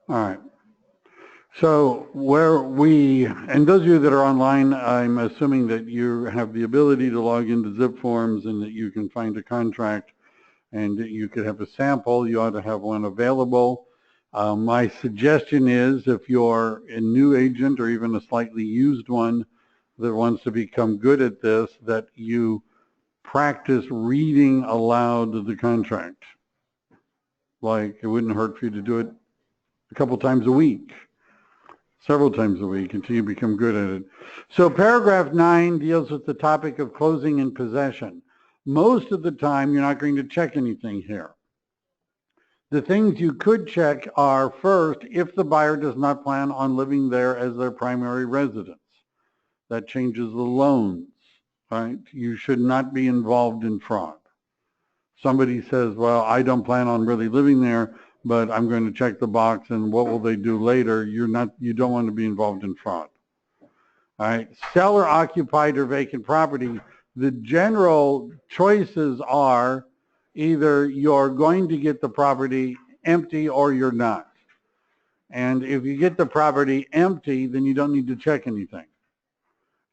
All right. So and those of you that are online, I'm assuming that you have the ability to log into zip forms and that you can find a contract and that you could have a sample. You ought to have one available. My suggestion is if you're a new agent or even a slightly used one that wants to become good at this, that you practice reading aloud the contract. Like, it wouldn't hurt for you to do it a couple times a week, several times a week until you become good at it. So paragraph 9 deals with the topic of closing in possession. Most of the time, you're not going to check anything here. The things you could check are, first, if the buyer does not plan on living there as their primary residence. That changes the loans, right? You should not be involved in fraud. Somebody says, well, I don't plan on really living there, but I'm going to check the box, and what will they do later? You don't want to be involved in fraud. All right, seller occupied or vacant property. The general choices are either you're going to get the property empty or you're not. And if you get the property empty, then you don't need to check anything.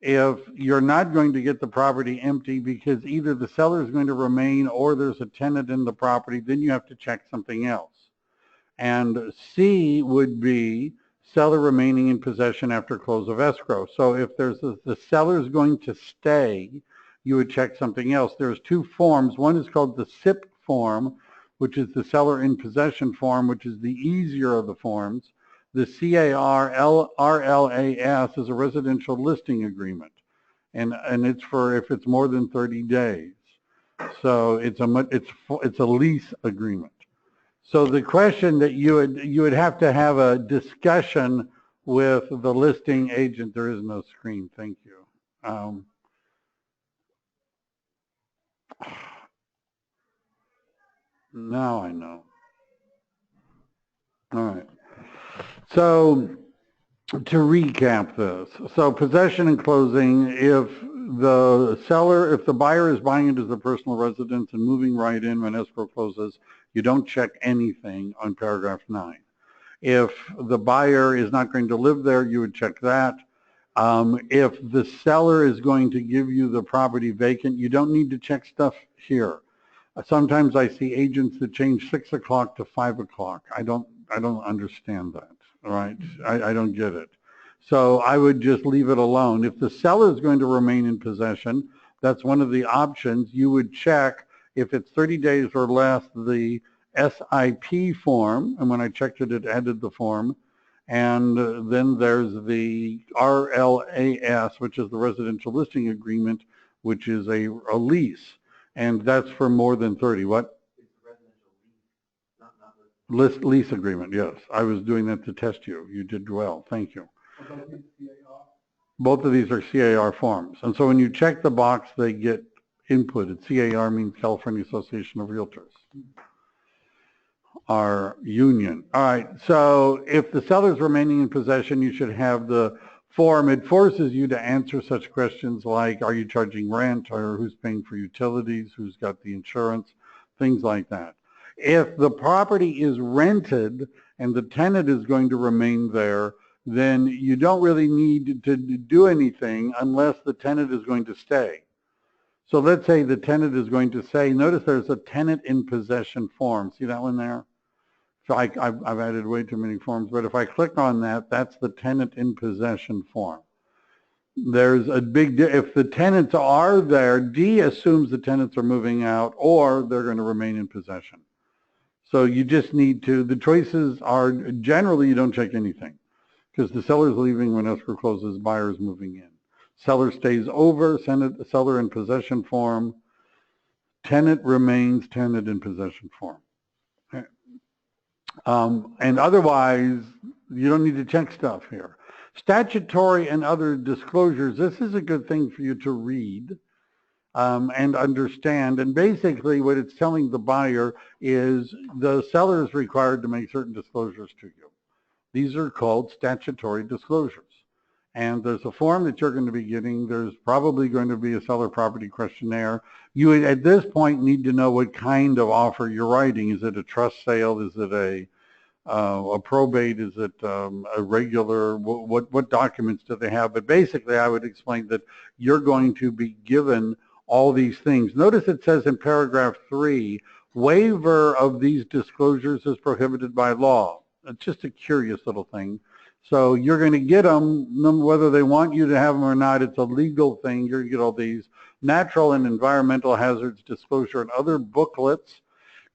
If you're not going to get the property empty because either the seller is going to remain or there's a tenant in the property, then you have to check something else. And C would be seller remaining in possession after close of escrow. So if the seller is going to stay, you would check something else. There's two forms. One is called the SIP form, which is the seller in possession form, which is the easier of the forms. The CARLAS is a residential listing agreement, and it's for if it's more than 30 days. So it's a lease agreement. So the question that you would have to have a discussion with the listing agent. There is no screen. Thank you. Now I know. All right. So to recap this, so possession and closing, if the buyer is buying it as a personal residence and moving right in when escrow closes, you don't check anything on paragraph 9. If the buyer is not going to live there, you would check that. If the seller is going to give you the property vacant, you don't need to check stuff here. Sometimes I see agents that change 6 o'clock to 5 o'clock. I don't understand that. All right, I don't get it. So I would just leave it alone. If the seller is going to remain in possession, that's one of the options. You would check if it's 30 days or less the SIP form, and when I checked it, it added the form. And then there's the RLAS, which is the residential listing agreement, which is a lease, and that's for more than 30. What? Lease agreement, yes. I was doing that to test you. You did well. Thank you. Both of these are CAR forms. And so when you check the box, they get inputted. CAR means California Association of Realtors. Our union. All right. So if the seller is remaining in possession, you should have the form. It forces you to answer such questions like, are you charging rent, or who's paying for utilities, who's got the insurance, things like that. If the property is rented and the tenant is going to remain there, then you don't really need to do anything unless the tenant is going to stay. So let's say the tenant is going to say, notice there's a tenant in possession form. See that one there? So I've added way too many forms, but if I click on that, that's the tenant in possession form. There's a big, if the tenants are there, D assumes the tenants are moving out or they're going to remain in possession. So you just need to, the choices are generally you don't check anything because the seller's leaving when escrow closes, buyer's moving in. Seller stays over, seller in possession form, tenant remains, tenant in possession form. Okay. And otherwise, you don't need to check stuff here. Statutory and other disclosures, this is a good thing for you to read and understand. And basically what it's telling the buyer is the seller is required to make certain disclosures to you. These are called statutory disclosures. And there's a form that you're going to be getting. There's probably going to be a seller property questionnaire. You would, at this point, need to know what kind of offer you're writing. Is it a trust sale? Is it a probate? Is it a regular? What documents do they have? But basically, I would explain that you're going to be given all these things. Notice it says in paragraph 3, waiver of these disclosures is prohibited by law. It's just a curious little thing. So you're going to get them, whether they want you to have them or not. It's a legal thing. You're going to get all these natural and environmental hazards disclosure and other booklets.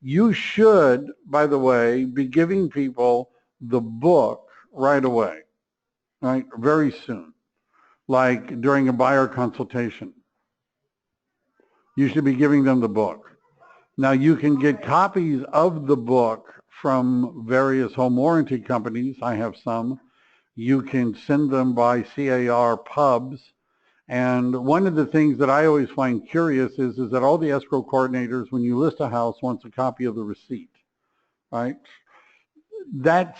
You should, by the way, be giving people the book right away, right? Very soon, like during a buyer consultation. You should be giving them the book. Now, you can get copies of the book from various home warranty companies. I have some. You can send them by CAR pubs. And one of the things that I always find curious is that all the escrow coordinators, when you list a house, wants a copy of the receipt, right? That's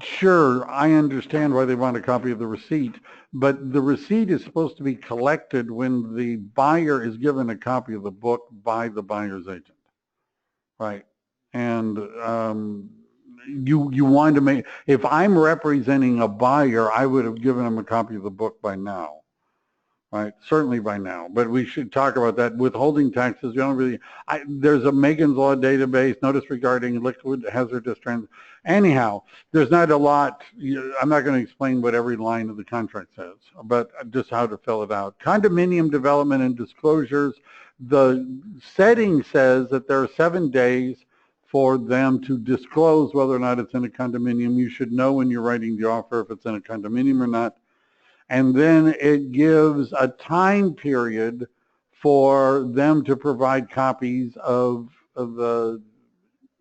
sure, I understand why they want a copy of the receipt, but the receipt is supposed to be collected when the buyer is given a copy of the book by the buyer's agent, right? And you want to make, if I'm representing a buyer, I would have given them a copy of the book by now. Right, certainly by now, but we should talk about that. Withholding taxes, you don't really, there's a Megan's Law database, notice regarding liquid hazardous trans. Anyhow, there's not a lot, I'm not going to explain what every line of the contract says, but just how to fill it out. Condominium development and disclosures, the setting says that there are 7 days for them to disclose whether or not it's in a condominium. You should know when you're writing the offer if it's in a condominium or not. And then it gives a time period for them to provide copies of the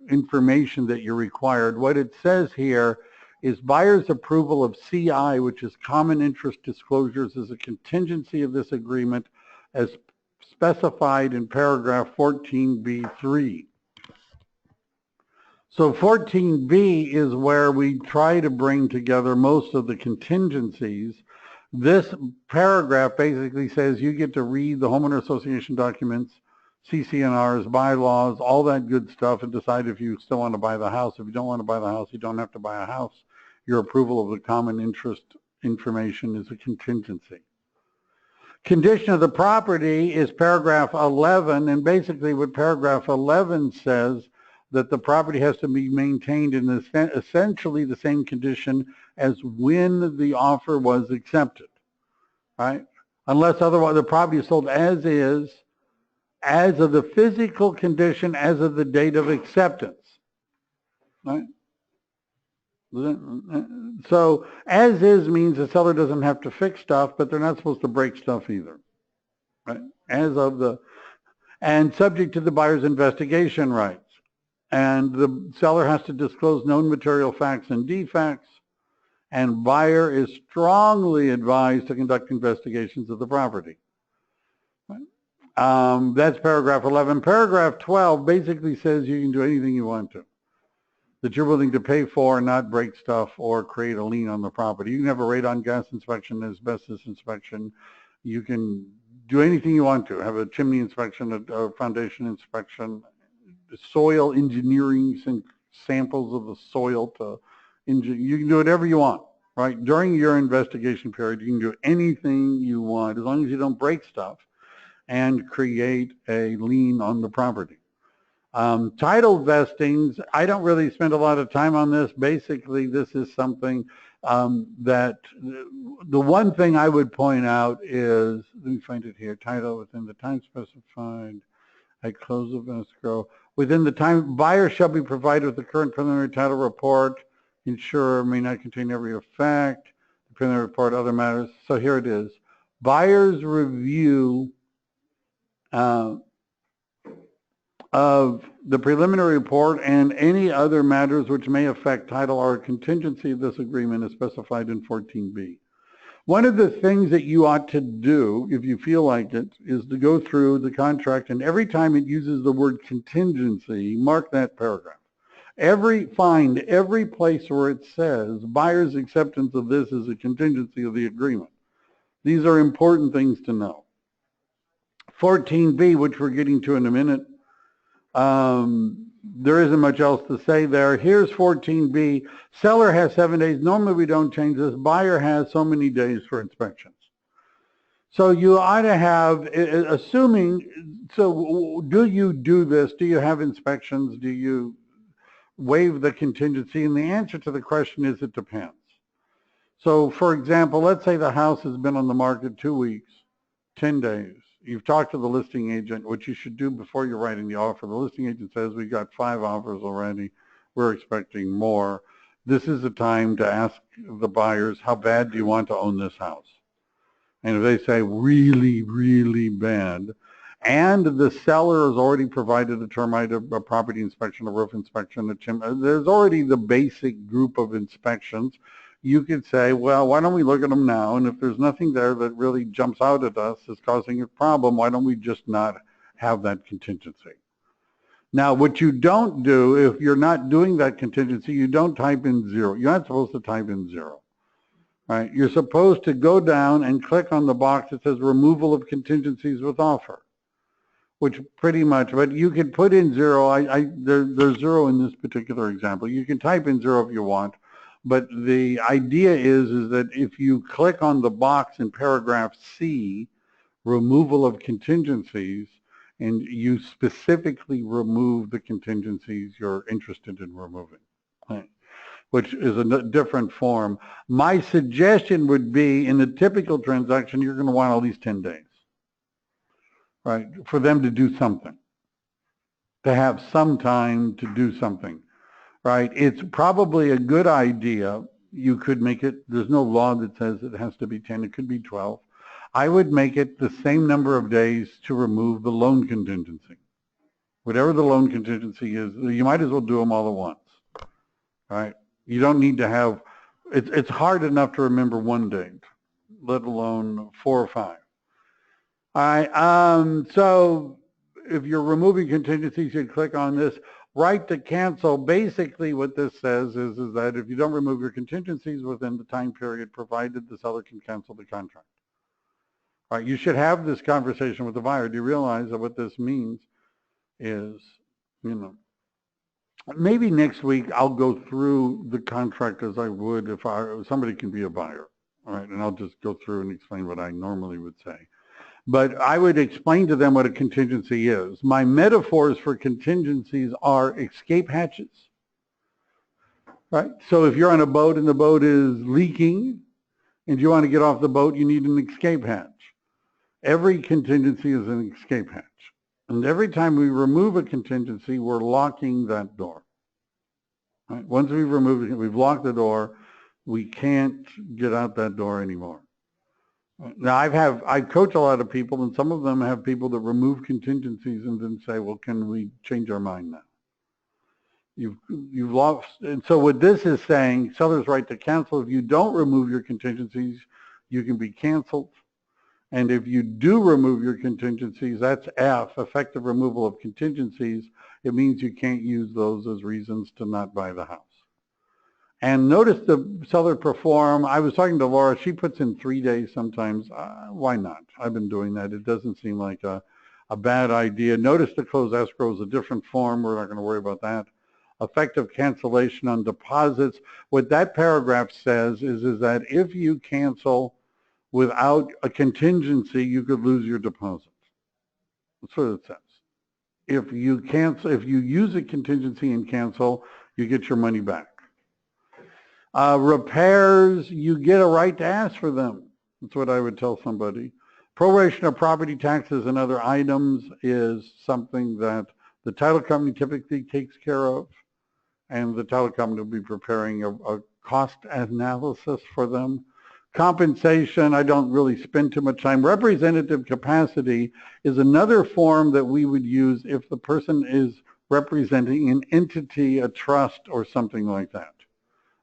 information that you're required. What it says here is buyer's approval of CI, which is common interest disclosures, is a contingency of this agreement as specified in paragraph 14B3. So 14B is where we try to bring together most of the contingencies. This paragraph basically says you get to read the homeowner association documents, CC&Rs, bylaws, all that good stuff, and decide if you still want to buy the house. If you don't want to buy the house, you don't have to buy a house. Your approval of the common interest information is a contingency. Condition of the property is paragraph 11, and basically what paragraph 11 says that the property has to be maintained in essentially the same condition as when the offer was accepted, right? Unless otherwise the property is sold as is, as of the physical condition as of the date of acceptance, right? So as is means the seller doesn't have to fix stuff, but they're not supposed to break stuff either, right? As of the, and subject to the buyer's investigation rights. And the seller has to disclose known material facts and defects, and buyer is strongly advised to conduct investigations of the property. That's paragraph 11. Paragraph 12 basically says you can do anything you want to, that you're willing to pay for and not break stuff or create a lien on the property. You can have a radon gas inspection, asbestos inspection. You can do anything you want to, have a chimney inspection, a foundation inspection, soil engineering, samples of the soil to you can do whatever you want, right? During your investigation period, you can do anything you want as long as you don't break stuff and create a lien on the property. Title vestings, I don't really spend a lot of time on this. Basically, this is something that the one thing I would point out is, let me find it here, title within the time specified at close of escrow. Within the time, buyer shall be provided with the current preliminary title report. Insurer may not contain every effect. The preliminary report, other matters. So here it is. Buyer's review of the preliminary report and any other matters which may affect title or contingency of this agreement is specified in 14B. One of the things that you ought to do, if you feel like it, is to go through the contract, and every time it uses the word contingency, mark that paragraph. Find every place where it says buyer's acceptance of this is a contingency of the agreement. These are important things to know. 14B, which we're getting to in a minute, there isn't much else to say there. Here's 14B. Seller has 7 days. Normally we don't change this. Buyer has so many days for inspections. So you ought to have, assuming, so do you do this? Do you have inspections? Do you waive the contingency? And the answer to the question is it depends. So for example, let's say the house has been on the market 2 weeks, 10 days. You've talked to the listing agent, what you should do before you're writing the offer. The listing agent says, we got 5 offers already. We're expecting more. This is the time to ask the buyers, how bad do you want to own this house? And if they say really, really bad, and the seller has already provided a termite, a property inspection, a roof inspection, there's already the basic group of inspections. You could say, well, why don't we look at them now? And if there's nothing there that really jumps out at us as causing a problem, why don't we just not have that contingency? Now, what you don't do, if you're not doing that contingency, you don't type in 0. You're not supposed to type in 0. Right? You're supposed to go down and click on the box that says removal of contingencies with offer, which pretty much, but you could put in 0. There's 0 in this particular example. You can type in 0 if you want, but the idea is that if you click on the box in paragraph C, removal of contingencies, and you specifically remove the contingencies you're interested in removing, right? Which is a different form. My suggestion would be, in a typical transaction, you're going to want at least 10 days, right, for them to do something, to have some time to do something, right? It's probably a good idea. You could make it, there's no law that says it has to be 10, it could be 12. I would make it the same number of days to remove the loan contingency. Whatever the loan contingency is, you might as well do them all at once, right? You don't need to have, it's hard enough to remember one date, let alone 4 or 5. All right, so if you're removing contingencies, you click on this, right to cancel. Basically what this says is that if you don't remove your contingencies within the time period provided, the seller can cancel the contract. All right, you should have this conversation with the buyer. Do you realize that what this means is, you know, maybe next week I'll go through the contract as I would if somebody can be a buyer, all right, and I'll just go through and explain what I normally would say. But I would explain to them what a contingency is. My metaphors for contingencies are escape hatches, right? So if you're on a boat and the boat is leaking and you want to get off the boat, you need an escape hatch. Every contingency is an escape hatch. And every time we remove a contingency, we're locking that door. Right? Once we've removed it, we've locked the door, we can't get out that door anymore. Now, I coach a lot of people, and some of them have people that remove contingencies and then say, well, can we change our mind now? You've lost, and so what this is saying, seller's right to cancel. If you don't remove your contingencies, you can be canceled. And if you do remove your contingencies, that's F, effective removal of contingencies. It means you can't use those as reasons to not buy the house. And notice the seller perform. I was talking to Laura. She puts in 3 days sometimes. Why not? I've been doing that. It doesn't seem like a bad idea. Notice the close escrow is a different form. We're not going to worry about that. Effective cancellation on deposits. What that paragraph says is that if you cancel without a contingency, you could lose your deposit. That's what it says. If you cancel, if you use a contingency and cancel, you get your money back. Repairs, you get a right to ask for them. That's what I would tell somebody. Proration of property taxes and other items is something that the title company typically takes care of, and the title company will be preparing a cost analysis for them. Compensation, I don't really spend too much time. Representative capacity is another form that we would use if the person is representing an entity, a trust, or something like that.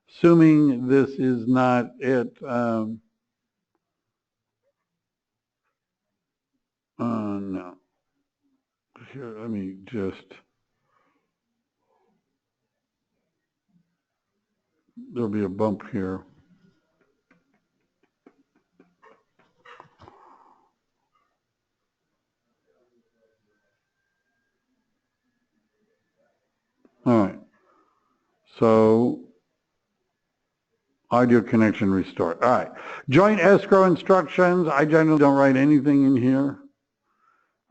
Assuming this is not it. No. Here, let me just, there'll be a bump here. So audio connection restored. All right. Joint escrow instructions. I generally don't write anything in here.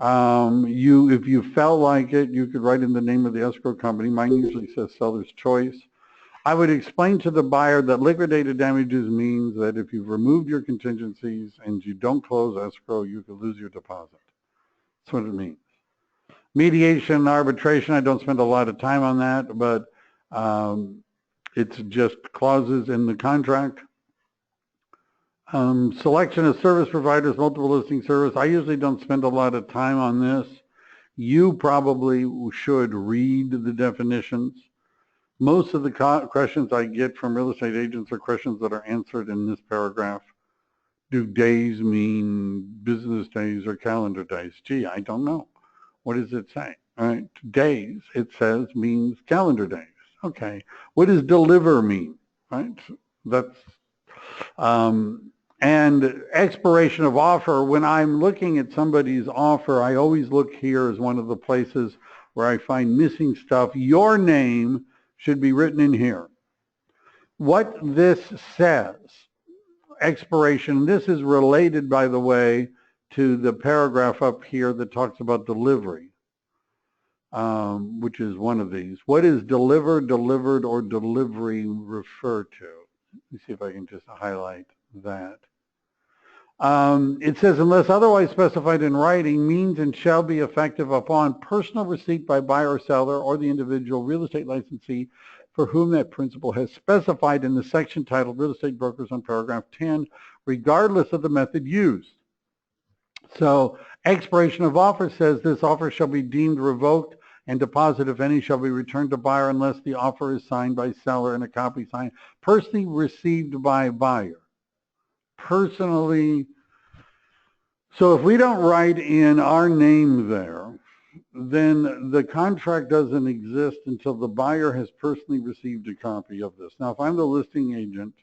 If you felt like it, you could write in the name of the escrow company. Mine usually says seller's choice. I would explain to the buyer that liquidated damages means that if you've removed your contingencies and you don't close escrow, you could lose your deposit. That's what it means. Mediation, arbitration, I don't spend a lot of time on that, but it's just clauses in the contract. Selection of service providers, multiple listing service. I usually don't spend a lot of time on this. You probably should read the definitions. Most of the questions I get from real estate agents are questions that are answered in this paragraph. Do days mean business days or calendar days? Gee, I don't know. What does it say? All right, days, it says, means calendar days. Okay, what does deliver mean? Right, that's, and expiration of offer. When I'm looking at somebody's offer, I always look here as one of the places where I find missing stuff. Your name should be written in here. What this says, expiration, this is related, by the way, to the paragraph up here that talks about delivery, which is one of these. What is delivered, delivered, or delivery refer to? Let me see if I can just highlight that. It says, unless otherwise specified in writing, means and shall be effective upon personal receipt by buyer or seller or the individual real estate licensee for whom that principle has specified in the section titled Real Estate Brokers on paragraph 10, regardless of the method used. So expiration of offer says this offer shall be deemed revoked and deposit, if any, shall be returned to buyer unless the offer is signed by seller and a copy signed personally received by buyer. Personally, so if we don't write in our name there, then the contract doesn't exist until the buyer has personally received a copy of this. Now, if I'm the listing agent,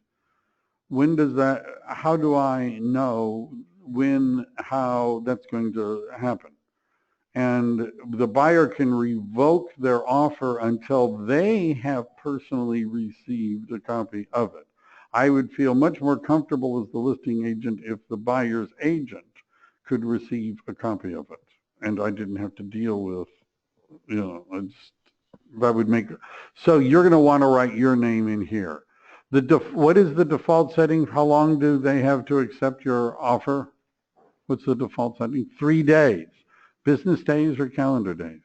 when does that, how do I know when, how that's going to happen? And the buyer can revoke their offer until they have personally received a copy of it. I would feel much more comfortable as the listing agent if the buyer's agent could receive a copy of it, and I didn't have to deal with, you know, that would make, so you're going to want to write your name in here. What is the default setting? How long do they have to accept your offer? What's the default setting? 3 days. Business days or calendar days?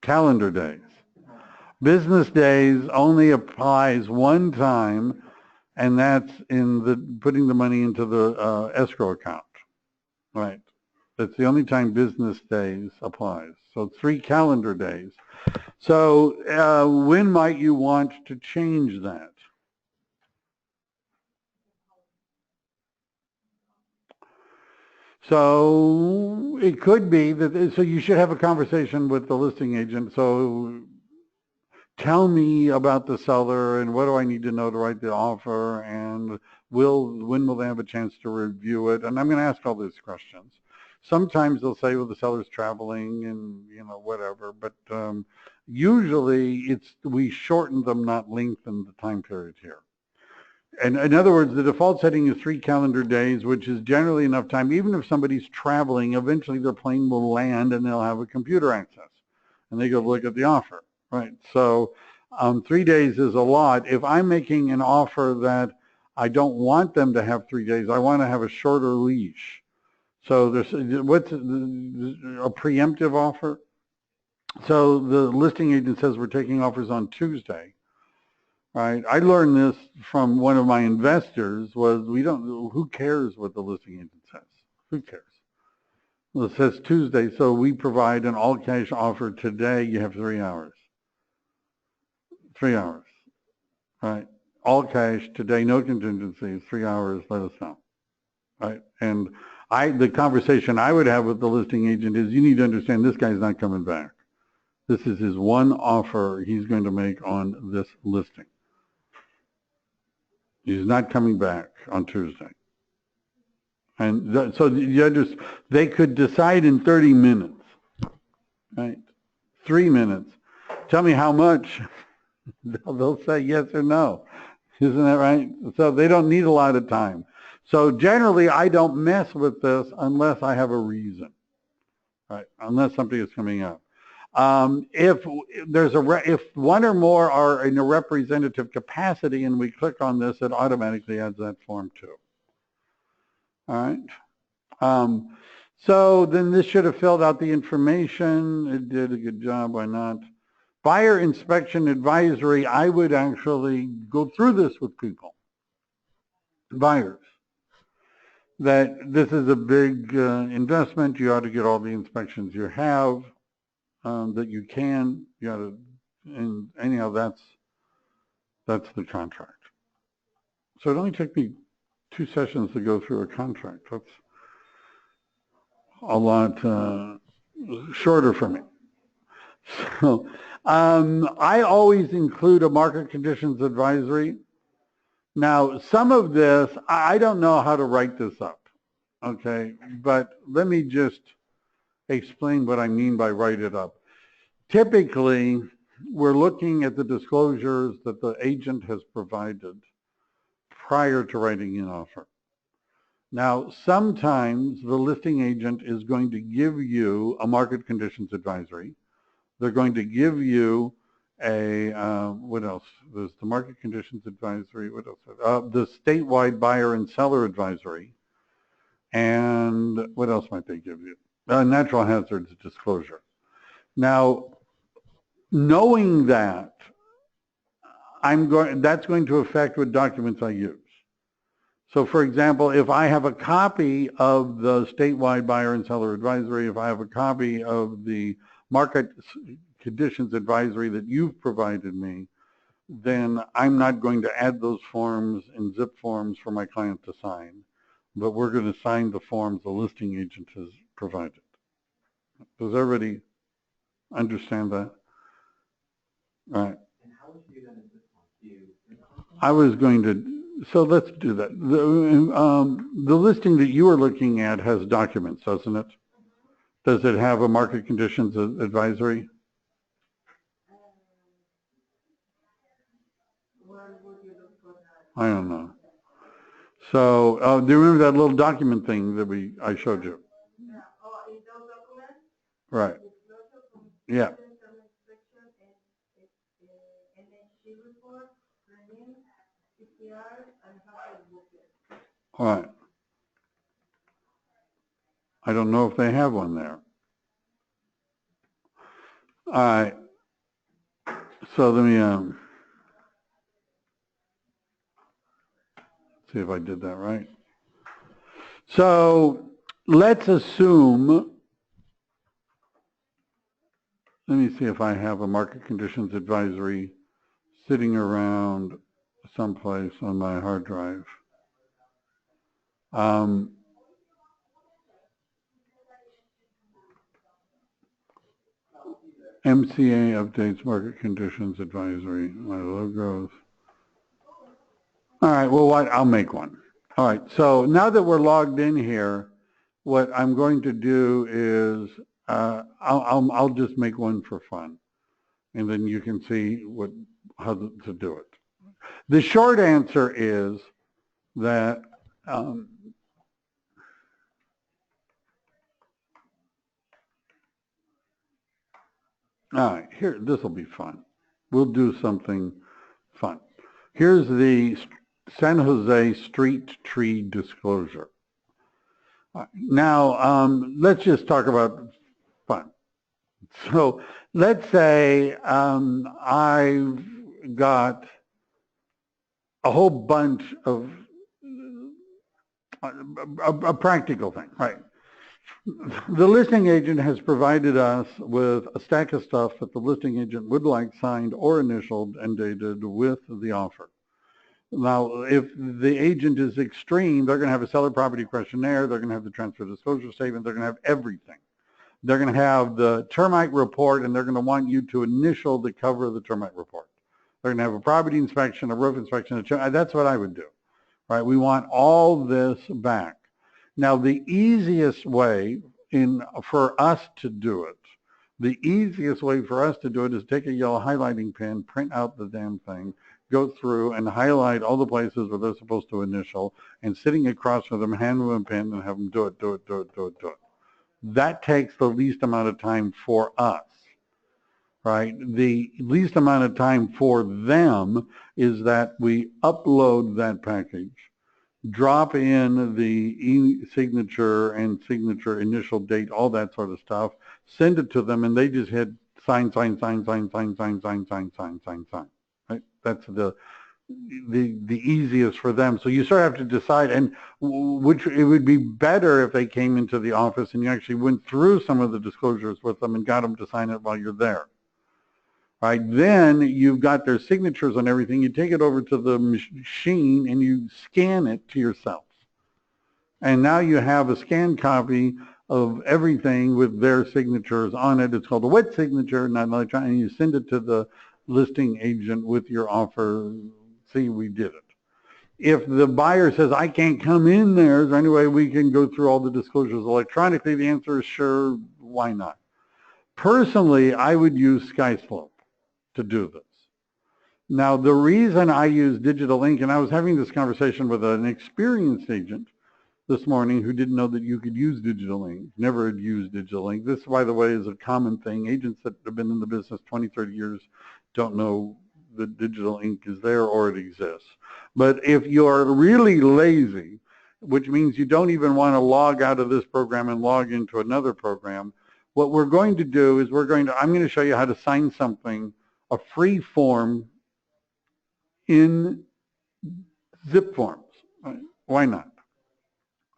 Calendar days. Business days only applies one time, and that's in the putting the money into the escrow account, right? That's the only time business days applies. So 3 calendar days. So when might you want to change that? So it could be that, so you should have a conversation with the listing agent. So tell me about the seller and what do I need to know to write the offer, and when will they have a chance to review it? And I'm going to ask all these questions. Sometimes they'll say, well, the seller's traveling and, you know, whatever, but usually we shorten them, not lengthen the time period here. And in other words, the default setting is 3 calendar days, which is generally enough time. Even if somebody's traveling, eventually their plane will land and they'll have a computer access and they go look at the offer. Right, so 3 days is a lot. If I'm making an offer that I don't want them to have 3 days, I want to have a shorter leash. So there's what's a preemptive offer? So the listing agent says we're taking offers on Tuesday. Right, I learned this from one of my investors. Was who cares what the listing agent says? Who cares? Well, it says Tuesday, so we provide an all cash offer today. You have 3 hours. 3 hours, right? All cash today, no contingencies, 3 hours, let us know, right? And the conversation I would have with the listing agent is, you need to understand this guy's not coming back. This is his one offer he's going to make on this listing. He's not coming back on Tuesday. And so they could decide in 30 minutes, right? 3 minutes. tell me how much, they'll say yes or no. Isn't that right? So they don't need a lot of time. So generally, I don't mess with this unless I have a reason, right? Unless something is coming up. If one or more are in a representative capacity and we click on this, it automatically adds that form too. All right. So then this should have filled out the information. It did a good job. Why not? Buyer inspection advisory, I would actually go through this with people, buyers, that this is a big investment. You ought to get all the inspections you have that you can. You ought to, and anyhow, that's the contract. So it only took me 2 sessions to go through a contract. That's a lot shorter for me. So I always include a market conditions advisory. Now, some of this, I don't know how to write this up, okay? But let me just explain what I mean by write it up. Typically, we're looking at the disclosures that the agent has provided prior to writing an offer. Now, sometimes the listing agent is going to give you a market conditions advisory. They're going to give you a, what else? There's the market conditions advisory. What else? The statewide buyer and seller advisory. And what else might they give you? Natural hazards disclosure. Now, knowing that, that's going to affect what documents I use. So for example, if I have a copy of the statewide buyer and seller advisory, if I have a copy of the market conditions advisory that you've provided me, then I'm not going to add those forms in zip forms for my client to sign, but we're going to sign the forms the listing agent has provided. Does everybody understand that? All right. And how would you do that in zip forms? I was going to, so let's do that. The listing that you are looking at has documents, doesn't it? Does it have a market conditions advisory? I don't know. So do you remember that little document thing that I showed you? Yeah. Oh, in those documents? Right. Yeah. All right. I don't know if they have one there. All right. So let me see if I did that right. So let's assume, let me see if I have a market conditions advisory sitting around someplace on my hard drive. MCA updates market conditions advisory, my logos. All right, well, I'll make one. All right, so now that we're logged in here, what I'm going to do is I'll just make one for fun, and then you can see how to do it. The short answer is that all right, here, this will be fun. We'll do something fun. Here's the San Jose street tree disclosure. Now, let's just talk about fun. So let's say I've got a whole bunch of a practical thing, right? The listing agent has provided us with a stack of stuff that the listing agent would like signed or initialed and dated with the offer. Now, if the agent is extreme, they're going to have a seller property questionnaire, they're going to have the transfer disclosure statement, they're going to have everything. They're going to have the termite report, and they're going to want you to initial the cover of the termite report. They're going to have a property inspection, a roof inspection, that's what I would do, right? We want all this back. Now, the easiest way for us to do it The easiest way for us to do it is take a yellow highlighting pen, print out the damn thing, go through and highlight all the places where they're supposed to initial, and sitting across from them, hand them a pen and have them do it, do it, do it, do it, do it. That takes the least amount of time for us, right? The least amount of time for them is that we upload that package, drop in the e-signature and signature initial date, all that sort of stuff, send it to them, and they just hit sign, sign, sign, sign, sign, sign, sign, sign, sign, sign, sign, right? That's the easiest for them. So you sort of have to decide, and which it would be better if they came into the office and you actually went through some of the disclosures with them and got them to sign it while you're there. Right, then you've got their signatures on everything. You take it over to the machine and you scan it to yourself. And now you have a scanned copy of everything with their signatures on it. It's called a wet signature, not electronic, and you send it to the listing agent with your offer. See, we did it. If the buyer says, I can't come in there, is there any way we can go through all the disclosures electronically? The answer is sure, why not? Personally, I would use SkySlope to do this. Now, the reason I use digital ink, and I was having this conversation with an experienced agent this morning who didn't know that you could use digital ink, never had used digital ink. This, by the way, is a common thing. Agents that have been in the business 20, 30 years don't know that digital ink is there or it exists. But if you're really lazy, which means you don't even want to log out of this program and log into another program, what we're going to do is I'm going to show you how to sign something, a free form in zip forms. Why not?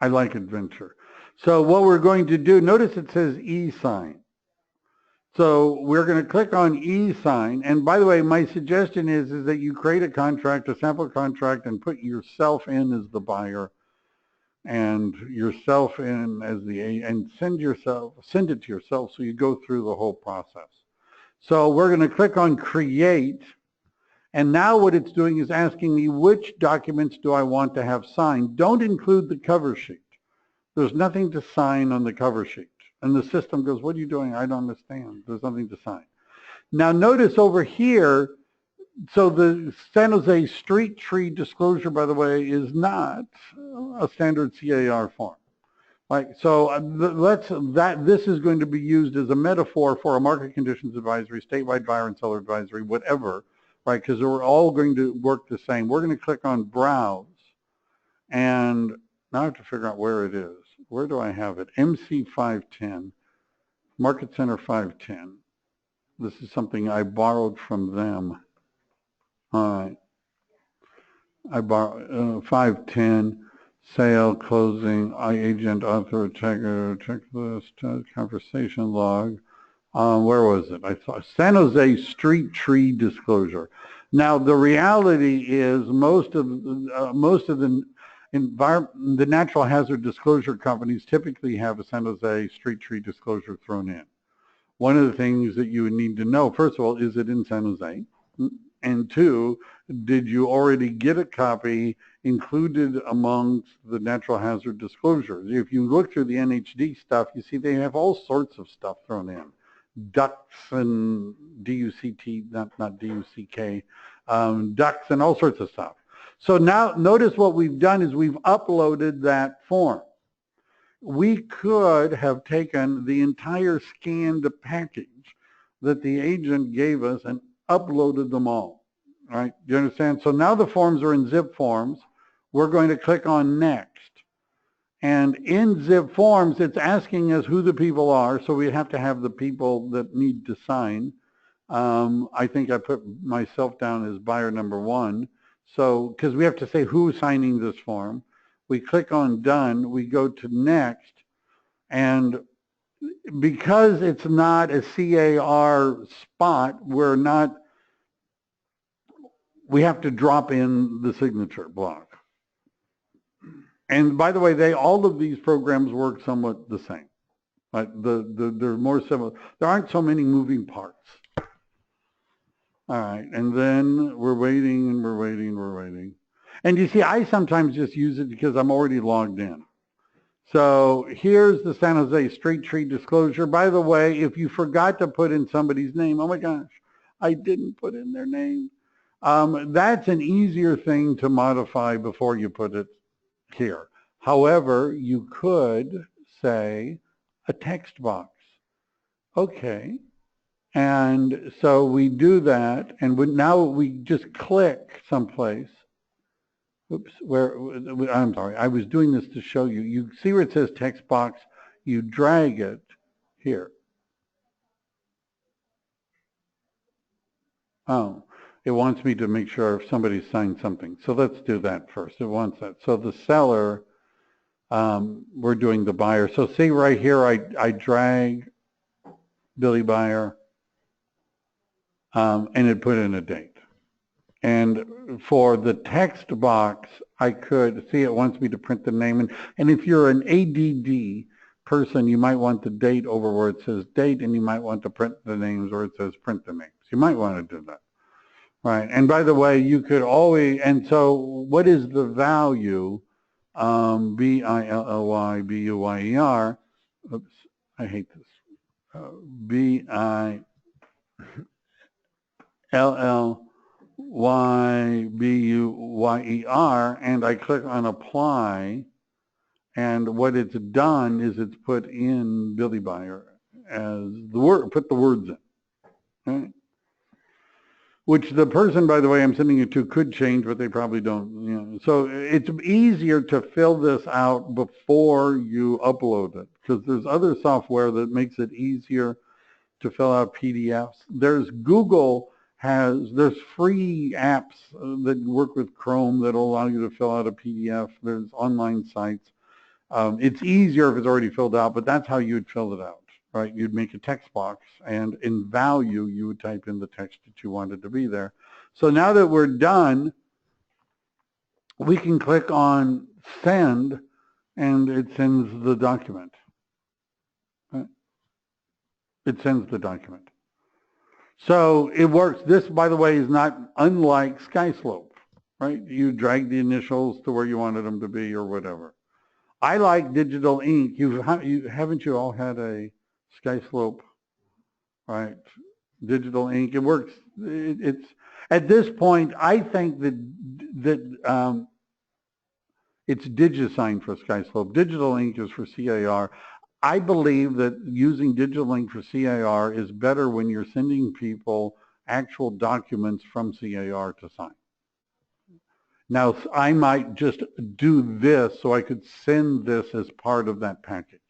I like adventure. So what we're going to do, notice it says Esign. So we're going to click on Esign. And by the way, my suggestion is that you create a contract, a sample contract, and put yourself in as the buyer and yourself in as the agent, and send it to yourself so you go through the whole process. So we're going to click on Create. And now what it's doing is asking me which documents do I want to have signed. Don't include the cover sheet. There's nothing to sign on the cover sheet. And the system goes, what are you doing? I don't understand. There's nothing to sign. Now notice over here, so the San Jose Street Tree disclosure, by the way, is not a standard CAR form. Right, so this is going to be used as a metaphor for a market conditions advisory, statewide buyer and seller advisory, whatever, right? Because we're all going to work the same. We're going to click on Browse, and now I have to figure out where it is. Where do I have it? MC 510, Market Center 510. This is something I borrowed from them. All right, I borrowed 510. Sale, closing, agent, author, checker, checklist, conversation log. Where was it? I saw San Jose Street Tree disclosure. Now the reality is most of the natural hazard disclosure companies typically have a San Jose Street Tree disclosure thrown in. One of the things that you would need to know, first of all, is it in San Jose? And two, did you already get a copy included amongst the natural hazard disclosures? If you look through the NHD stuff, you see they have all sorts of stuff thrown in. Ducks and DUCT, not DUCK, ducks and all sorts of stuff. So now notice what we've done is we've uploaded that form. We could have taken the entire scanned package that the agent gave us and uploaded them all, right? Do you understand? So now the forms are in zip forms. We're going to click on Next. And in zip forms, it's asking us who the people are, so we have to have the people that need to sign. I think I put myself down as buyer number 1. So, because we have to say who's signing this form. We click on Done, we go to Next, and because it's not a CAR spot, we have to drop in the signature block. And by the way, all of these programs work somewhat the same. Right? They're more similar. There aren't so many moving parts. All right, and then we're waiting and we're waiting and we're waiting. And you see, I sometimes just use it because I'm already logged in. So here's the San Jose Street Tree disclosure. By the way, if you forgot to put in somebody's name, oh my gosh, I didn't put in their name. That's an easier thing to modify before you put it here. However, you could say a text box. Okay. And so we do that, and now we just click someplace. Oops, I'm sorry, I was doing this to show you. You see where it says text box, you drag it here. Oh, it wants me to make sure if somebody signed something. So let's do that first. It wants that. So the seller, we're doing the buyer. So see right here, I drag Billy Buyer, and it put in a date. And for the text box, I could see it wants me to print the name. And if you're an ADD person, you might want the date over where it says date, and you might want to print the names where it says print the names. You might want to do that. Right. And by the way, you could always, and so what is the value? BILLYBUYER. Oops, I hate this. BILLYBUYER, and I click on apply, and what it's done is it's put in Billy Buyer as the word, put the words in. Okay? Which the person, by the way, I'm sending it to could change, but they probably don't. You know. So it's easier to fill this out before you upload it, because there's other software that makes it easier to fill out PDFs. There's there's free apps that work with Chrome that will allow you to fill out a PDF. There's online sites. It's easier if it's already filled out, but that's how you'd fill it out. Right, you'd make a text box, and in value, you would type in the text that you wanted to be there. So now that we're done, we can click on send, and it sends the document. Right? It sends the document. So it works. This, by the way, is not unlike SkySlope, right? You drag the initials to where you wanted them to be or whatever. I like digital ink. Haven't you all had a SkySlope, right? Digital ink. It works. It's at this point. I think that it's DigiSign for SkySlope. Digital ink is for CAR. I believe that using digital ink for CAR is better when you're sending people actual documents from CAR to sign. Now, I might just do this so I could send this as part of that package.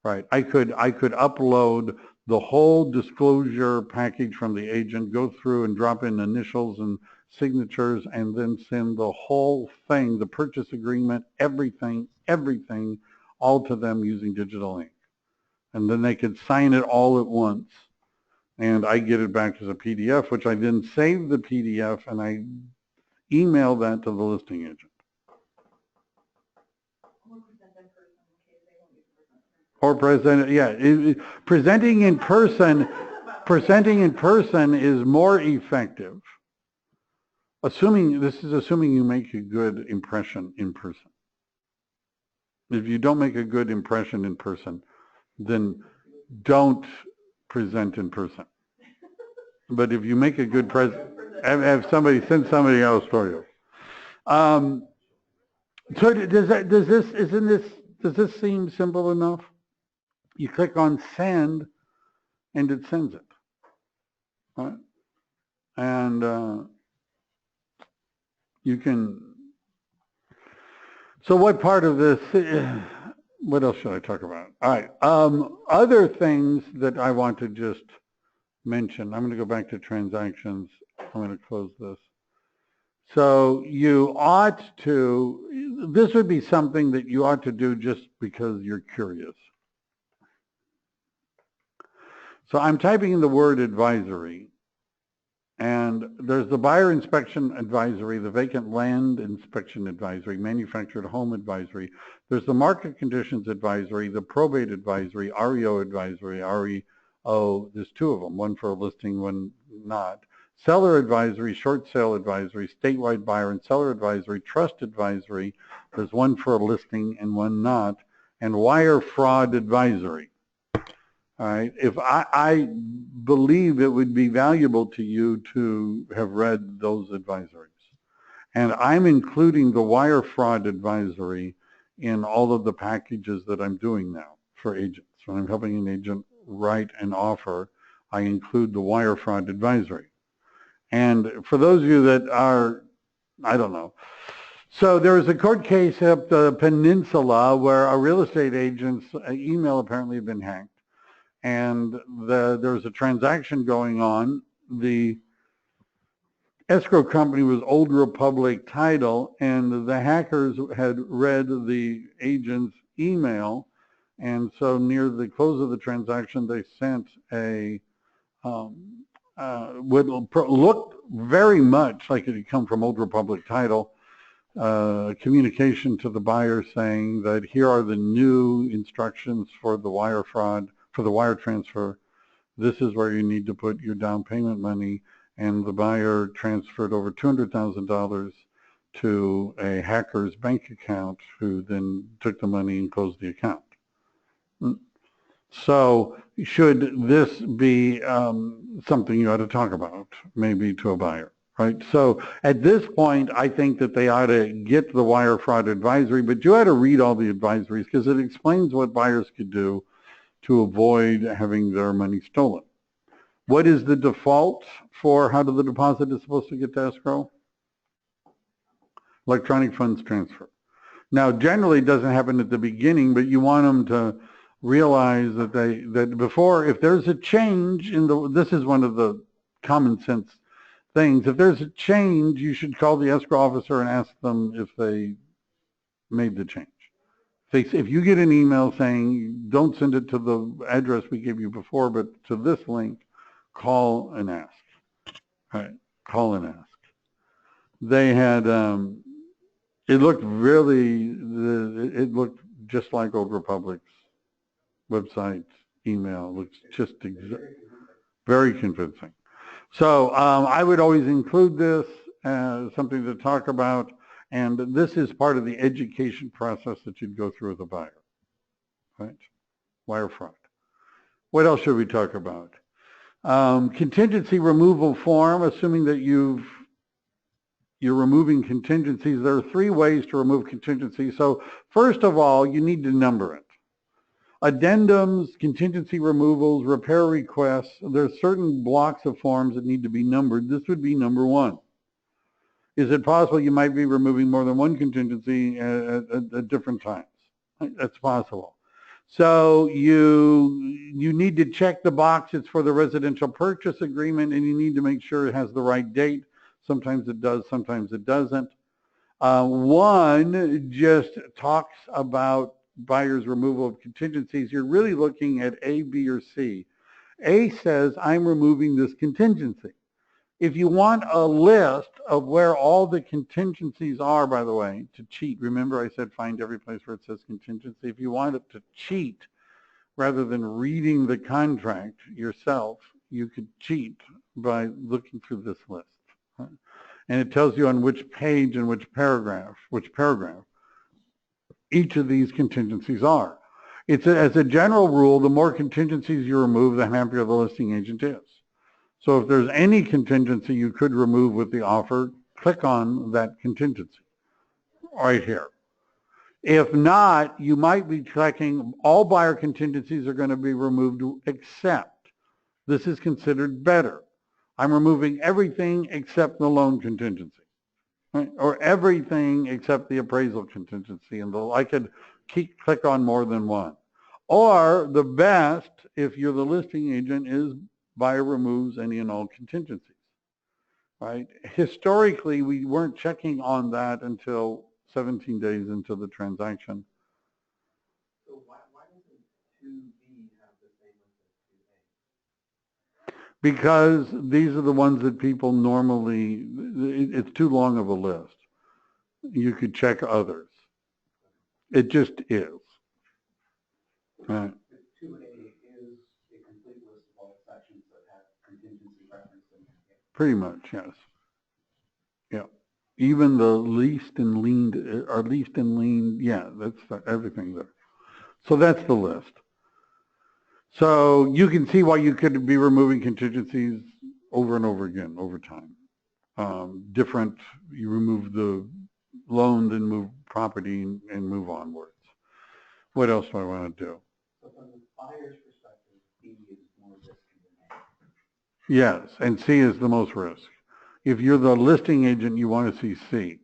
Right. I could upload the whole disclosure package from the agent, go through and drop in initials and signatures, and then send the whole thing, the purchase agreement, everything, all to them using digital ink. And then they could sign it all at once. And I get it back as a PDF, which I then save the PDF and I email that to the listing agent. Or present, yeah, presenting in person is more effective. Assuming you make a good impression in person. If you don't make a good impression in person, then don't present in person. But if you make a good have somebody send somebody else for you. So does this seem simple enough? You click on send, and it sends it. Right? And you can. So what part of this? What else should I talk about? All right. Other things that I want to just mention. I'm going to go back to transactions. I'm going to close this. So you ought to. This would be something that you ought to do just because you're curious. So I'm typing in the word advisory, and there's the buyer inspection advisory, the vacant land inspection advisory, manufactured home advisory. There's the market conditions advisory, the probate advisory, REO advisory, REO, there's two of them, one for a listing, one not. Seller advisory, short sale advisory, statewide buyer and seller advisory, trust advisory. There's one for a listing and one not. and wire fraud advisory. All right, if I believe it would be valuable to you to have read those advisories. And I'm including the wire fraud advisory in all of the packages that I'm doing now for agents. When I'm helping an agent write an offer, I include the wire fraud advisory. And for those of you that are, I don't know. So there was a court case up the peninsula where a real estate agent's email apparently had been hacked. And there was a transaction going on. The escrow company was Old Republic Title, and the hackers had read the agent's email, and so near the close of the transaction, they sent a what looked very much like it had come from Old Republic Title, communication to the buyer saying that here are the new instructions for the wire fraud, for the wire transfer. This is where you need to put your down payment money. And the buyer transferred over $200,000 to a hacker's bank account, who then took the money and closed the account. So should this be something you ought to talk about, maybe to a buyer, right? So at this point, I think that they ought to get the wire fraud advisory, but you ought to read all the advisories because it explains what buyers could do to avoid having their money stolen. What is the default for how the deposit is supposed to get to escrow? Electronic funds transfer. Now, generally it doesn't happen at the beginning, but you want them to realize that before, if there's a change in this is one of the common sense things. If there's a change, you should call the escrow officer and ask them if they made the change. If you get an email saying, don't send it to the address we gave you before, but to this link, call and ask. All right, call and ask. They had, it looked really, it looked just like Old Republic's website, email. It looks just very convincing. So I would always include this as something to talk about, and this is part of the education process that you'd go through with a buyer, right? Wire fraud. What else should we talk about? Contingency removal form, assuming that you're removing contingencies. There are 3 ways to remove contingencies. So first of all, you need to number it. Addendums, contingency removals, repair requests, there's certain blocks of forms that need to be numbered. This would be number 1. Is it possible you might be removing more than one contingency at different times? That's possible. So you need to check the box. It's for the residential purchase agreement, and you need to make sure it has the right date. Sometimes it does, sometimes it doesn't. One just talks about buyer's removal of contingencies. You're really looking at A, B, or C. A says, I'm removing this contingency. If you want a list of where all the contingencies are, by the way, to cheat, remember I said find every place where it says contingency. If you want it to cheat, rather than reading the contract yourself, you could cheat by looking through this list. And it tells you on which page and which paragraph each of these contingencies are. As a general rule, the more contingencies you remove, the happier the listing agent is. So if there's any contingency you could remove with the offer, click on that contingency right here. If not, you might be checking all buyer contingencies are going to be removed except. This is considered better. I'm removing everything except the loan contingency, right? Or everything except the appraisal contingency. And I could click on more than one. Or the best, if you're the listing agent, is buyer removes any and all contingencies, right? Historically, we weren't checking on that until 17 days into the transaction. So why doesn't 2B have the same list as 2A? Because these are the ones that people normally, it's too long of a list. You could check others. It just is. Right. 2A is a complete list of all sections that have contingency reference in them. Pretty much, yes. Yeah. Even the least and lean, yeah, that's everything there. So that's the list. So you can see why you could be removing contingencies over and over again over time. You remove the loan, then move property and move onwards. What else do I want to do? So from the buyer's perspective, B is more risky than A. Yes, and C is the most risk. If you're the listing agent, you want to see C.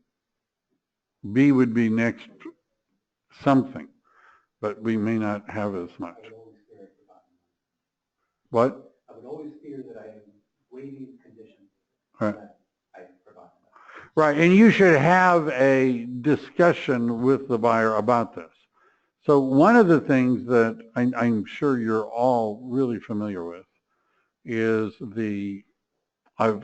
B would be next something, but we may not have as much. I would always fear I've forgotten. What? I would always fear that I am waiving conditions Right. that I've forgotten about. Right, and you should have a discussion with the buyer about this. So one of the things that I'm sure you're all really familiar with is I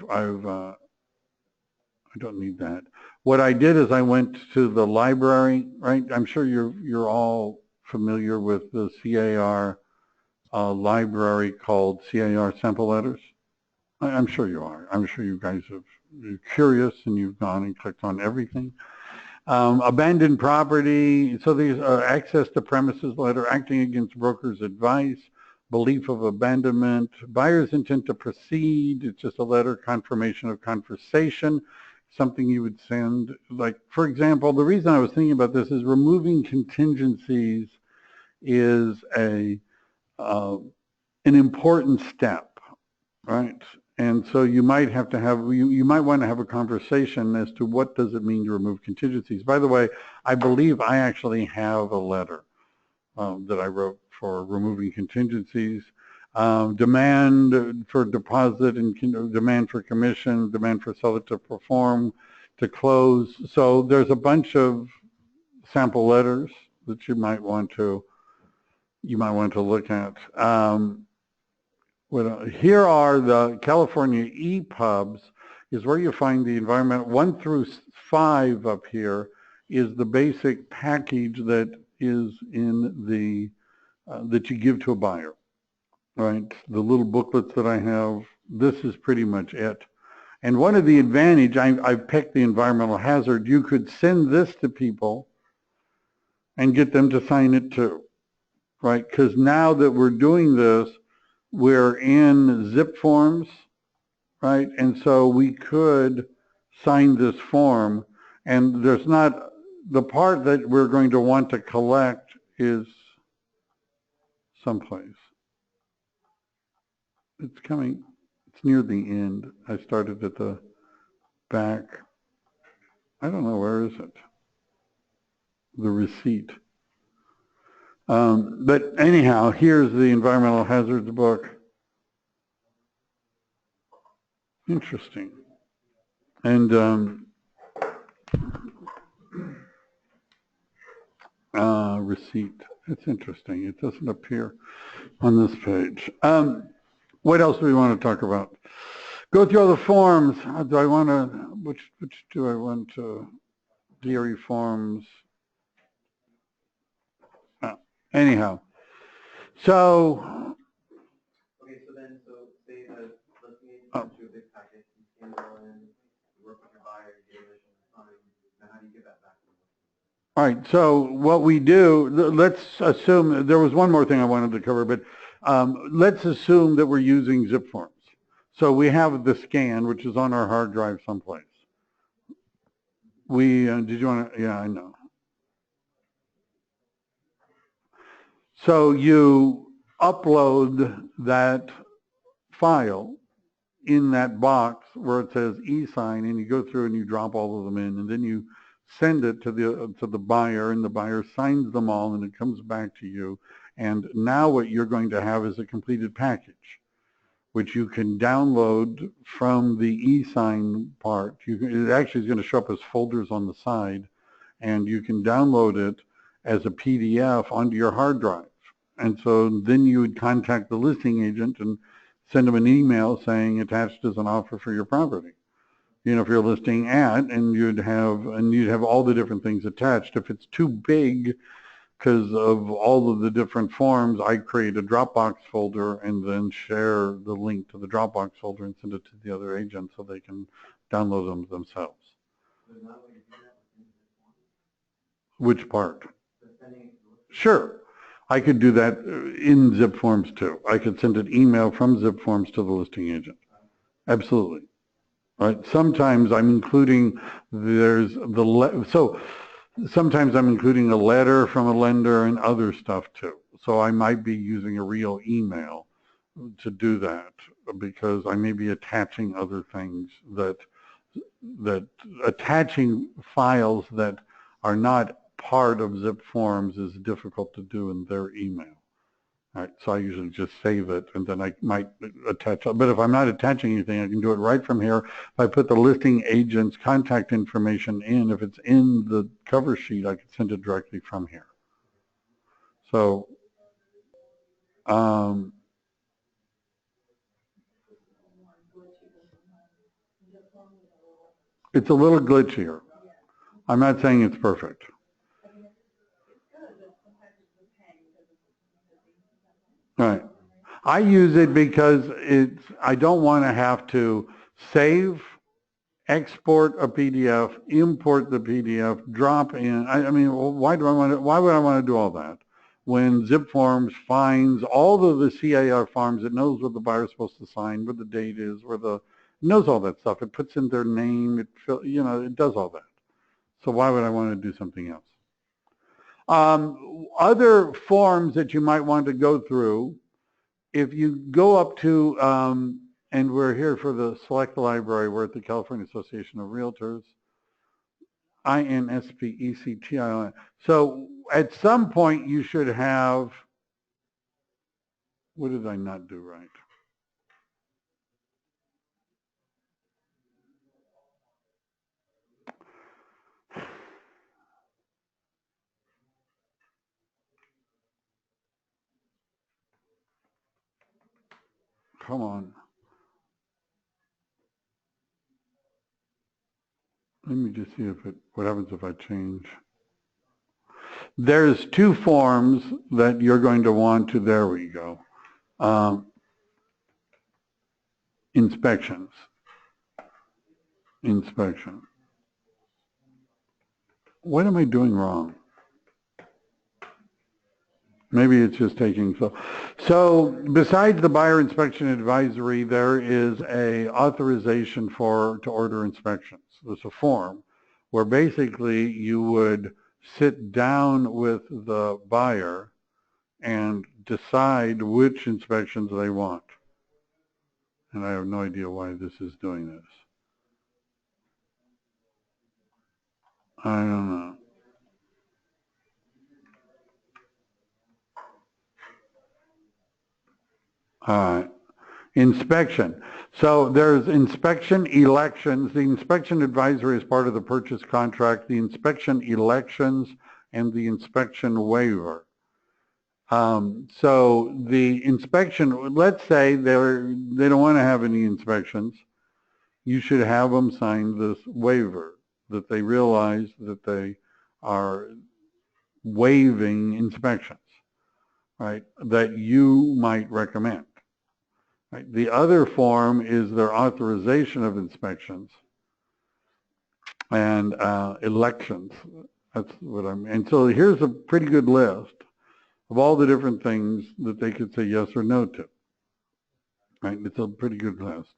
don't need that. What I did is I went to the library, right? I'm sure you're all familiar with the CAR library called CAR sample letters. I'm sure you are. I'm sure you guys you're curious and you've gone and clicked on everything. Abandoned property, so these access to premises letter, acting against broker's advice, belief of abandonment, buyer's intent to proceed, it's just a letter, confirmation of conversation, something you would send. Like, for example, the reason I was thinking about this is removing contingencies is an important step, right? And so you might have to have, you might want to have a conversation as to what does it mean to remove contingencies. By the way, I believe I actually have a letter that I wrote for removing contingencies. Demand for deposit and demand for commission, demand for seller to perform, to close. So there's a bunch of sample letters that you might want to look at. Here are the California EPUBs is where you find the environment 1 through 5 up here is the basic package that is in the that you give to a buyer, right? The little booklets that I have, this is pretty much it. And one of the advantage, I've picked the environmental hazard, you could send this to people and get them to sign it too, right? Because now that we're doing this, we're in zip forms, right? And so we could sign this form, and there's not, the part that we're going to want to collect is someplace. It's coming, it's near the end. I started at the back. I don't know, where is it? The receipt. But anyhow, here's the environmental hazards book. Interesting. And receipt. It's interesting. It doesn't appear on this page. What else do we want to talk about? Go through all the forms. Do I want to, which do I want to, DRE forms? Anyhow. So. Okay, so then, say the listing agent sends you a big package, you scan it all in, you work with your buyer, you get initial sign, then how do you give that back to them? All right, so what we do, let's assume, there was one more thing I wanted to cover, but let's assume that we're using zip forms. So we have the scan, which is on our hard drive someplace. Did you want to, yeah, I know. So you upload that file in that box where it says Esign, and you go through and you drop all of them in, and then you send it to the buyer, and the buyer signs them all, and it comes back to you. And now what you're going to have is a completed package, which you can download from the Esign part. It actually is going to show up as folders on the side, and you can download it as a PDF onto your hard drive. And so then you would contact the listing agent and send them an email saying attached is an offer for your property. You know, if you're listing at, and you'd have all the different things attached. If it's too big because of all of the different forms, I create a Dropbox folder and then share the link to the Dropbox folder and send it to the other agent so they can download them themselves. Which part? Sure. I could do that in zip forms too. I could send an email from zip forms to the listing agent. Absolutely. Right. Sometimes I'm including, so sometimes I'm including a letter from a lender and other stuff too. So I might be using a real email to do that because I may be attaching other things that attaching files that are not part of zip forms is difficult to do in their email. All right, so I usually just save it and then I might attach, but if I'm not attaching anything, I can do it right from here. If I put the listing agent's contact information in, if it's in the cover sheet, I can send it directly from here. So, it's a little glitchier. I'm not saying it's perfect. Right. I use it because I don't want to have to save, export a PDF, import the PDF, drop in. I mean, why would I want to do all that? When zip forms finds all of the CAR forms, it knows what the buyer's supposed to sign, where the date is, it knows all that stuff. It puts in their name, it does all that. So why would I want to do something else? Other forms that you might want to go through, if you go up to, and we're here for the Select Library, we're at the California Association of Realtors, INSPECTION. So at some point you should have, what did I not do right? Come on. Let me just see what happens if I change. There's two forms that you're going to want to, there we go. Inspections. Inspection. What am I doing wrong? Maybe it's just taking so besides the buyer inspection advisory, there is a authorization to order inspections. There's a form where basically you would sit down with the buyer and decide which inspections they want. And I have no idea why this is doing this. I don't know. All right. Inspection. So there's inspection elections. The inspection advisory is part of the purchase contract, the inspection elections, and the inspection waiver. So the inspection, let's say they don't want to have any inspections. You should have them sign this waiver that they realize that they are waiving inspections, right, that you might recommend. Right. The other form is their authorization of inspections and elections. That's what and so here's a pretty good list of all the different things that they could say yes or no to. Right. It's a pretty good list.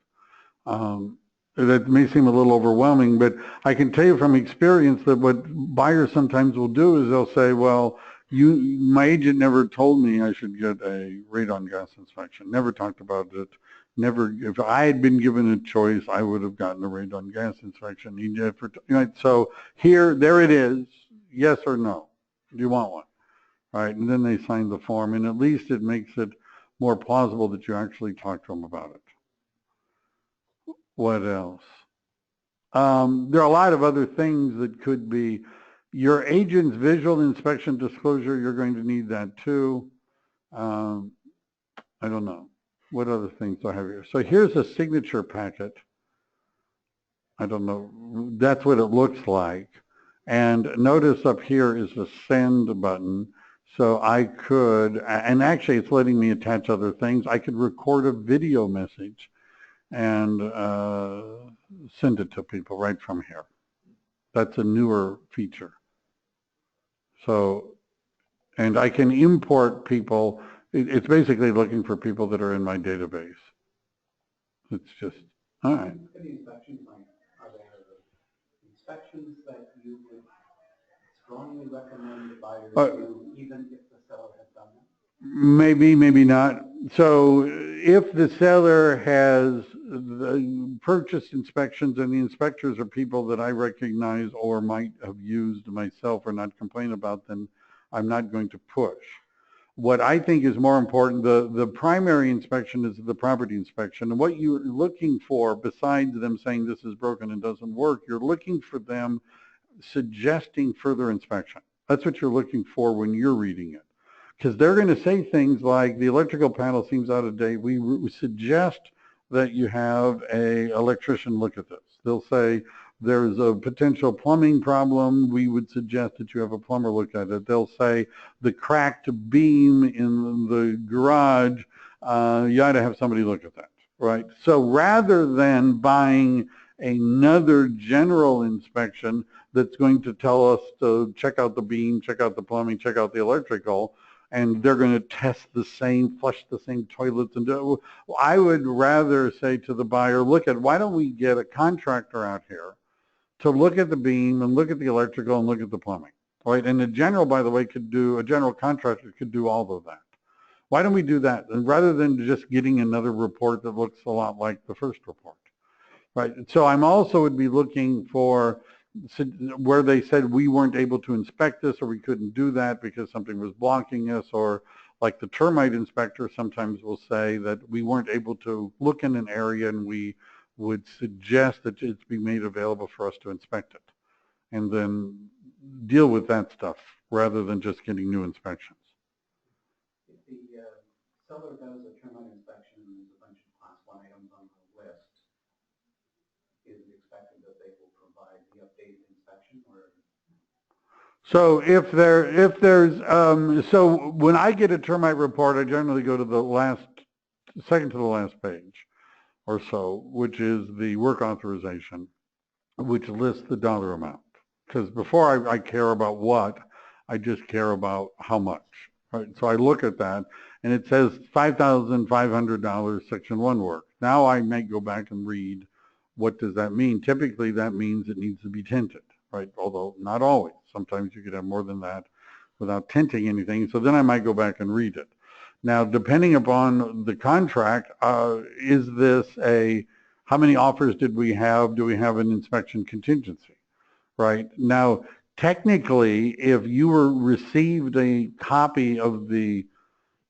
That may seem a little overwhelming, but I can tell you from experience that what buyers sometimes will do is they'll say, well, my agent never told me I should get a radon gas inspection, never talked about it, never, if I had been given a choice, I would have gotten a radon gas inspection. He never, so there it is, yes or no, do you want one? All right, and then they sign the form, and at least it makes it more plausible that you actually talk to them about it. What else? There are a lot of other things that could be. Your agent's visual inspection disclosure, you're going to need that too. I don't know. What other things do I have here? So here's a signature packet. I don't know. That's what it looks like. And notice up here is the send button. So I could, and actually it's letting me attach other things. I could record a video message and send it to people right from here. That's a newer feature. So And I can import people. It's basically looking for people that are in my database. It's just, all right. For the inspections, like, are there inspections that you would strongly recommend the buyer do, even if the seller has done them? Maybe, maybe not. So if the seller has purchased inspections and the inspectors are people that I recognize or might have used myself or not complain about, then I'm not going to push. What I think is more important, the primary inspection is the property inspection. And what you're looking for, besides them saying this is broken and doesn't work, you're looking for them suggesting further inspection. That's what you're looking for when you're reading it. Because they're going to say things like the electrical panel seems out of date. We suggest that you have an electrician look at this. They'll say there's a potential plumbing problem. We would suggest that you have a plumber look at it. They'll say the cracked beam in the garage, you ought to have somebody look at that, right? So rather than buying another general inspection that's going to tell us to check out the beam, check out the plumbing, check out the electrical, and they're going to test the same, flush the same toilets and do, I would rather say to the buyer, look at, why don't we get a contractor out here to look at the beam and look at the electrical and look at the plumbing, right? And a general, by the way, a general contractor could do all of that. Why don't we do that? And rather than just getting another report that looks a lot like the first report, right? So I'm also would be looking for where they said we weren't able to inspect this or we couldn't do that because something was blocking us, or like the termite inspector sometimes will say that we weren't able to look in an area and we would suggest that it's be made available for us to inspect it and then deal with that stuff rather than just getting new inspections. If the seller does a termite inspection and there's a bunch of class 1 items on the list, is it expected that they will provide the updated inspection, or? So so when I get a termite report, I generally go to the second to the last page or so, which is the work authorization, which lists the dollar amount. Because before I care about what, I just care about how much, right? So I look at that and it says $5,500 section 1 work. Now I might go back and read, what does that mean? Typically that means it needs to be tinted, right? Although not always. Sometimes you could have more than that without tinting anything. So then I might go back and read it. Now, depending upon the contract, is this how many offers did we have? Do we have an inspection contingency, right? Now, technically, if you received a copy of the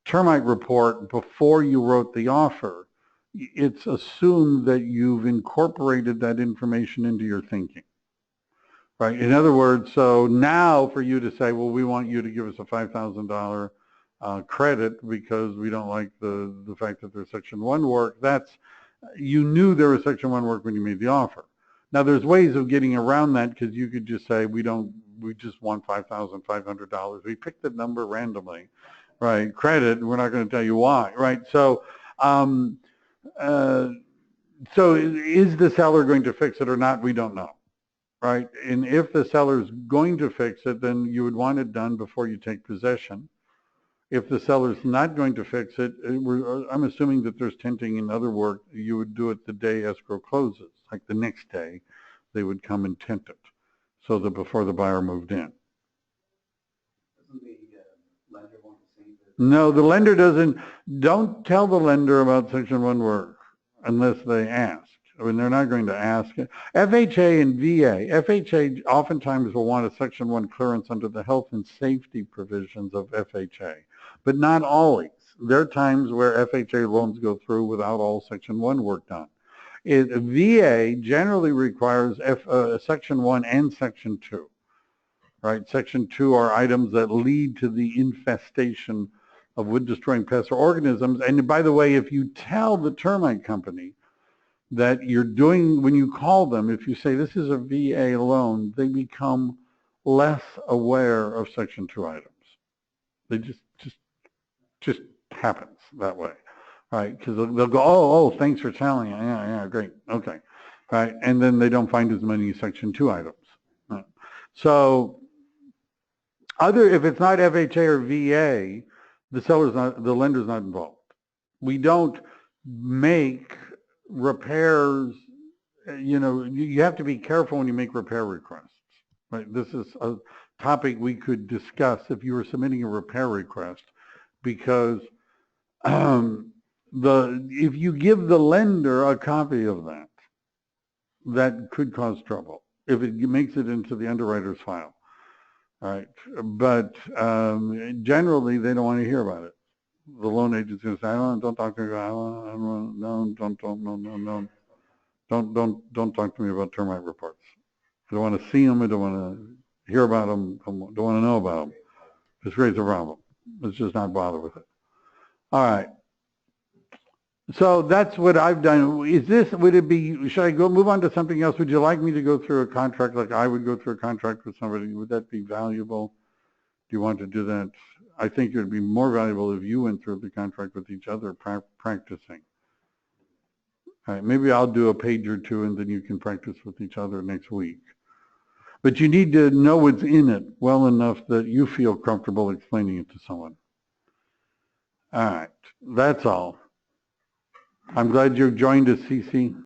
termite report before you wrote the offer, it's assumed that you've incorporated that information into your thinking, right? In other words, so now for you to say, well, we want you to give us a $5,000 credit because we don't like the fact that there's section 1 work, you knew there was section 1 work when you made the offer. Now there's ways of getting around that, because you could just say we just want $5,500. We picked the number randomly, right? Credit, we're not going to tell you why, right? So so is the seller going to fix it or not? We don't know, right? And if the seller's going to fix it, then you would want it done before you take possession. If the seller's not going to fix it, I'm assuming that there's tinting and other work, you would do it the day escrow closes, like the next day, they would come and tint it so that before the buyer moved in. Doesn't the lender want to see this? No, the lender don't tell the lender about section 1 work unless they ask. I mean, they're not going to ask. FHA and VA, FHA oftentimes will want a section 1 clearance under the health and safety provisions of FHA, but not always. There are times where FHA loans go through without all section 1 work done. VA generally requires section 1 and section 2, right? Section 2 are items that lead to the infestation of wood-destroying pests or organisms. And by the way, if you tell the termite company that you're doing, when you call them, if you say this is a VA loan, they become less aware of section 2 items. They just happens that way, right? Because they'll go, oh, thanks for telling me. Yeah, great, okay, right? And then they don't find as many section 2 items. Right? So If it's not FHA or VA, the lender's not involved. We don't make repairs, you have to be careful when you make repair requests. Right? This is a topic we could discuss if you were submitting a repair request, because if you give the lender a copy of that, that could cause trouble if it makes it into the underwriter's file. All right, but generally they don't want to hear about it. The loan agent's going to say, don't talk to me about, don't talk to me about termite reports. I don't want to see them. I don't want to hear about them. I don't want to know about them. This creates a problem. Let's just not bother with it. All right. So that's what I've done. Should I move on to something else? Would you like me to go through a contract like I would go through a contract with somebody? Would that be valuable? Do you want to do that? I think it would be more valuable if you went through the contract with each other practicing. All right, maybe I'll do a page or two and then you can practice with each other next week. But you need to know what's in it well enough that you feel comfortable explaining it to someone. All right, that's all. I'm glad you joined us, Cece.